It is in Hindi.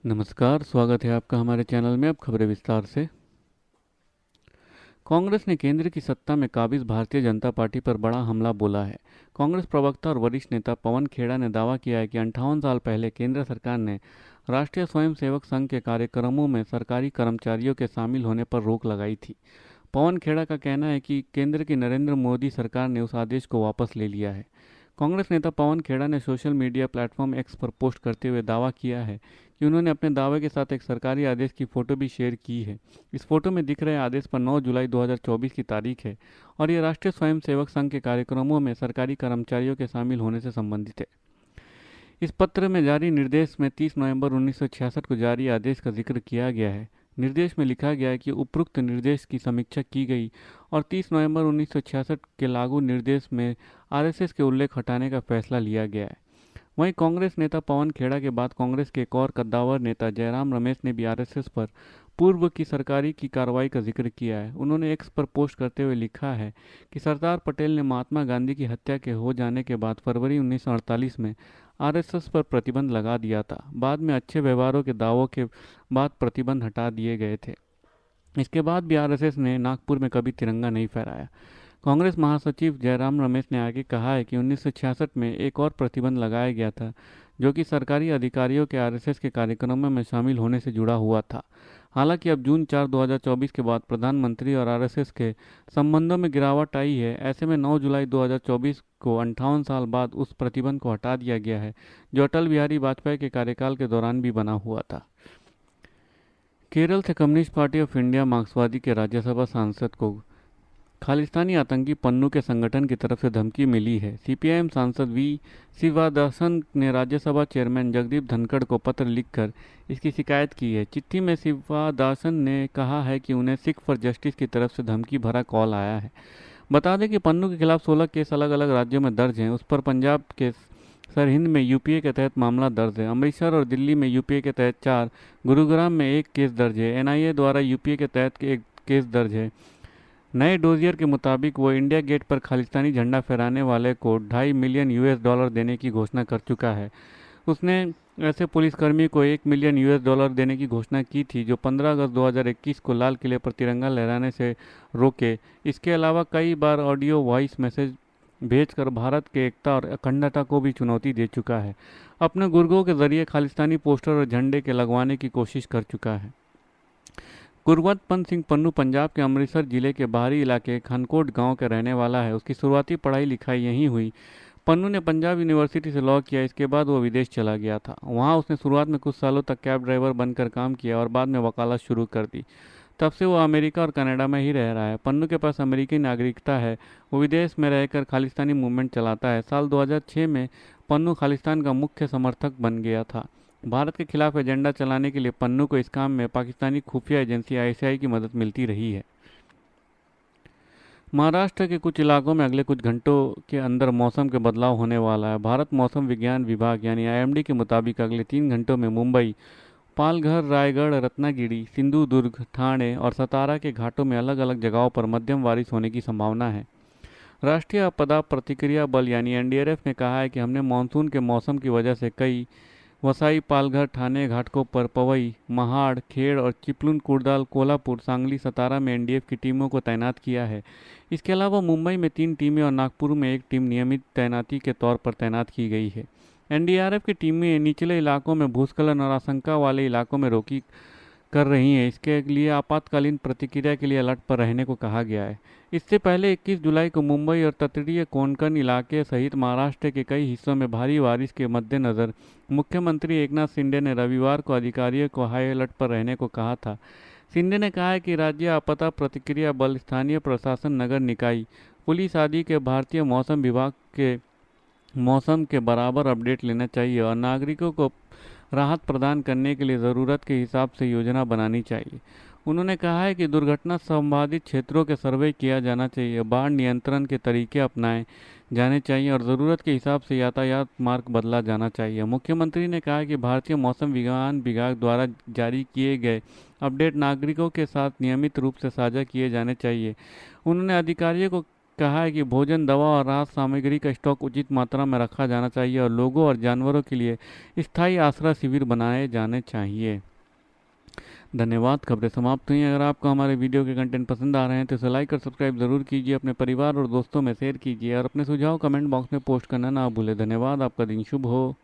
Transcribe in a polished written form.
नमस्कार, स्वागत है आपका हमारे चैनल में। अब खबरें विस्तार से। कांग्रेस ने केंद्र की सत्ता में काबिज भारतीय जनता पार्टी पर बड़ा हमला बोला है। कांग्रेस प्रवक्ता और वरिष्ठ नेता पवन खेड़ा ने दावा किया है कि 58 साल पहले केंद्र सरकार ने राष्ट्रीय स्वयंसेवक संघ के कार्यक्रमों में सरकारी कर्मचारियों के शामिल होने पर रोक लगाई थी। पवन खेड़ा का कहना है कि केंद्र की नरेंद्र मोदी सरकार ने उस आदेश को वापस ले लिया है। कांग्रेस नेता पवन खेड़ा ने सोशल मीडिया प्लेटफॉर्म एक्स पर पोस्ट करते हुए दावा किया है कि उन्होंने अपने दावे के साथ एक सरकारी आदेश की फोटो भी शेयर की है। इस फोटो में दिख रहे आदेश पर 9 जुलाई 2024 की तारीख है और ये राष्ट्रीय स्वयंसेवक संघ के कार्यक्रमों में सरकारी कर्मचारियों के शामिल होने से संबंधित है। इस पत्र में जारी निर्देश में 30 नवंबर 1966 को जारी आदेश का जिक्र किया गया है। निर्देश में लिखा गया है कि उपरोक्त निर्देश की समीक्षा की गई और 30 नवंबर 1966 के लागू निर्देश में आरएसएस के उल्लेख हटाने का फैसला लिया गया है। वहीं कांग्रेस नेता पवन खेड़ा के बाद कांग्रेस के एक और कद्दावर नेता जयराम रमेश ने भी आरएसएस पर पूर्व की सरकारी की कार्रवाई का जिक्र किया है। उन्होंने एक्स पर पोस्ट करते हुए लिखा है कि सरदार पटेल ने महात्मा गांधी की हत्या के हो जाने के बाद फरवरी 1948 में आरएसएस पर प्रतिबंध लगा दिया था। बाद में अच्छे व्यवहारों के दावों के बाद प्रतिबंध हटा दिए गए थे। इसके बाद भी आरएसएस ने नागपुर में कभी तिरंगा नहीं फहराया। कांग्रेस महासचिव जयराम रमेश ने आगे कहा है कि 1966 में एक और प्रतिबंध लगाया गया था जो कि सरकारी अधिकारियों के आरएसएस के कार्यक्रमों में शामिल होने से जुड़ा हुआ था। हालांकि अब जून 4 2024 के बाद प्रधानमंत्री और आरएसएस के संबंधों में गिरावट आई है। ऐसे में 9 जुलाई 2024 को 58 साल बाद उस प्रतिबंध को हटा दिया गया है जो अटल बिहारी वाजपेयी के कार्यकाल के दौरान भी बना हुआ था। केरल से कम्युनिस्ट पार्टी ऑफ इंडिया मार्क्सवादी के राज्यसभा सांसद को खालिस्तानी आतंकी पन्नू के संगठन की तरफ से धमकी मिली है। सीपीआईएम सांसद वी शिवादासन ने राज्यसभा चेयरमैन जगदीप धनखड़ को पत्र लिखकर इसकी शिकायत की है। चिट्ठी में शिवादासन ने कहा है कि उन्हें सिख फॉर जस्टिस की तरफ से धमकी भरा कॉल आया है। बता दें कि पन्नू के खिलाफ 16 केस अलग अलग राज्यों में दर्ज हैं। उस पर पंजाब के सरहिंद में यूपीए के तहत मामला दर्ज है। अमृतसर और दिल्ली में यूपीए के तहत 4, गुरुग्राम में 1 केस दर्ज है। एनआईए द्वारा यूपीए के तहत एक केस दर्ज है। नए डोजियर के मुताबिक वो इंडिया गेट पर खालिस्तानी झंडा फहराने वाले को $2.5 मिलियन देने की घोषणा कर चुका है। उसने ऐसे पुलिसकर्मी को $1 मिलियन देने की घोषणा की थी जो 15 अगस्त 2021 को लाल किले पर तिरंगा लहराने से रोके। इसके अलावा कई बार ऑडियो वॉइस मैसेज भेजकर भारत के एकता और अखंडता को भी चुनौती दे चुका है। अपने गुर्गों के जरिए खालिस्तानी पोस्टर और झंडे के लगवाने की कोशिश कर चुका है। गुरवंत सिंह पन्नू पंजाब के अमृतसर जिले के बाहरी इलाके खनकोट गांव का रहने वाला है। उसकी शुरुआती पढ़ाई लिखाई यहीं हुई। पन्नू ने पंजाब यूनिवर्सिटी से लॉ किया। इसके बाद वो विदेश चला गया था। वहां उसने शुरुआत में कुछ सालों तक कैब ड्राइवर बनकर काम किया और बाद में वकालत शुरू कर दी। तब से वो अमेरिका और कनाडा में ही रह रहा है। पन्नू के पास अमेरिकी नागरिकता है। वो विदेश में रहकर खालिस्तानी मूवमेंट चलाता है। साल 2006 में पन्नू खालिस्तान का मुख्य समर्थक बन गया था। भारत के खिलाफ एजेंडा चलाने के लिए पन्नू को इस काम में पाकिस्तानी खुफिया एजेंसी आईएसआई की मदद मिलती रही है। महाराष्ट्र के कुछ इलाकों में अगले कुछ घंटों के अंदर मौसम के बदलाव होने वाला है। भारत मौसम विज्ञान विभाग यानी आईएमडी के मुताबिक अगले 3 घंटों में मुंबई, पालघर, रायगढ़, रत्नागिरी, सिंधुदुर्ग, ठाणे और सतारा के घाटों में अलग अलग जगहों पर मध्यम बारिश होने की संभावना है। राष्ट्रीय आपदा प्रतिक्रिया बल यानी एनडीआरएफ ने कहा है कि हमने मानसून के मौसम की वजह से कई वसई, पालघर, ठाणे घाटों पर पवई, महाड़, खेड़ और चिपलून, कुर्दाल, कोल्हापुर, सांगली, सतारा में एनडीएफ की टीमों को तैनात किया है। इसके अलावा मुंबई में 3 टीमें और नागपुर में 1 टीम नियमित तैनाती के तौर पर तैनात की गई है। एनडीआरएफ की टीमें निचले इलाकों में भूस्खलन और आशंका वाले इलाकों में रोकी कर रही हैं। इसके लिए आपातकालीन प्रतिक्रिया के लिए अलर्ट पर रहने को कहा गया है। इससे पहले 21 जुलाई को मुंबई और तटीय कोंकण इलाके सहित महाराष्ट्र के कई हिस्सों में भारी बारिश के मद्देनजर मुख्यमंत्री एकनाथ शिंदे ने रविवार को अधिकारियों को हाई अलर्ट पर रहने को कहा था। शिंदे ने कहा है कि राज्य आपदा प्रतिक्रिया बल, स्थानीय प्रशासन, नगर निकाय, पुलिस आदि के भारतीय मौसम विभाग के मौसम के बराबर अपडेट लेना चाहिए और नागरिकों को राहत प्रदान करने के लिए ज़रूरत के हिसाब से योजना बनानी चाहिए। उन्होंने कहा है कि दुर्घटना संभावित क्षेत्रों के सर्वे किया जाना चाहिए, बाढ़ नियंत्रण के तरीके अपनाए जाने चाहिए और ज़रूरत के हिसाब से यातायात मार्ग बदला जाना चाहिए। मुख्यमंत्री ने कहा कि भारतीय मौसम विज्ञान विभाग द्वारा जारी किए गए अपडेट नागरिकों के साथ नियमित रूप से साझा किए जाने चाहिए। उन्होंने अधिकारियों को कहा है कि भोजन, दवा और राहत सामग्री का स्टॉक उचित मात्रा में रखा जाना चाहिए और लोगों और जानवरों के लिए स्थायी आश्रय शिविर बनाए जाने चाहिए। धन्यवाद। खबरें समाप्त हुई। अगर आपको हमारे वीडियो के कंटेंट पसंद आ रहे हैं तो इसे लाइक और सब्सक्राइब जरूर कीजिए, अपने परिवार और दोस्तों में शेयर कीजिए और अपने सुझाव कमेंट बॉक्स में पोस्ट करना ना भूलें। धन्यवाद। आपका दिन शुभ हो।